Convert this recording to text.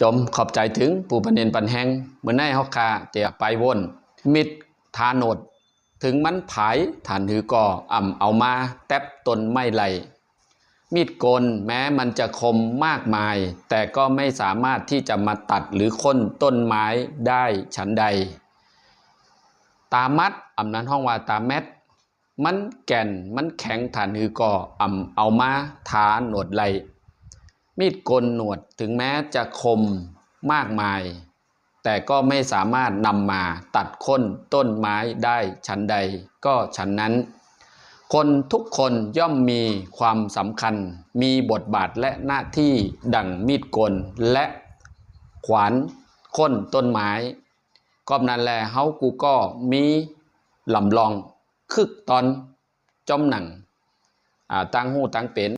จมขอบใจถึงปู่ปะเนนปันแหงเหมือนในฮอกคาเตียไปวนมิดทาโนดถึงมันผายฐานหือก่อเอามาแทบตนไม่ไหลมีดโกนแม้มันจะคมมากมายแต่ก็ไม่สามารถที่จะมาตัดหรือค้นต้นไม้ได้ฉันใดตามัดนั้นห้องว่าตาแมดมันแก่นมันแข็งฐานหือก่อเอามาทาหนวดไหลมีดโกนหนวดถึงแม้จะคมมากมายแต่ก็ไม่สามารถนำมาตัดค้นต้นไม้ได้ฉันใดก็ฉันนั้นคนทุกคนย่อมมีความสำคัญมีบทบาทและหน้าที่ดั่งมีดโกนและขวานค้นต้นไม้ก็นั่นแหละเฮากูก็มีลำลองคึกตอนจอมหนังตั้งหูตั้งเป็น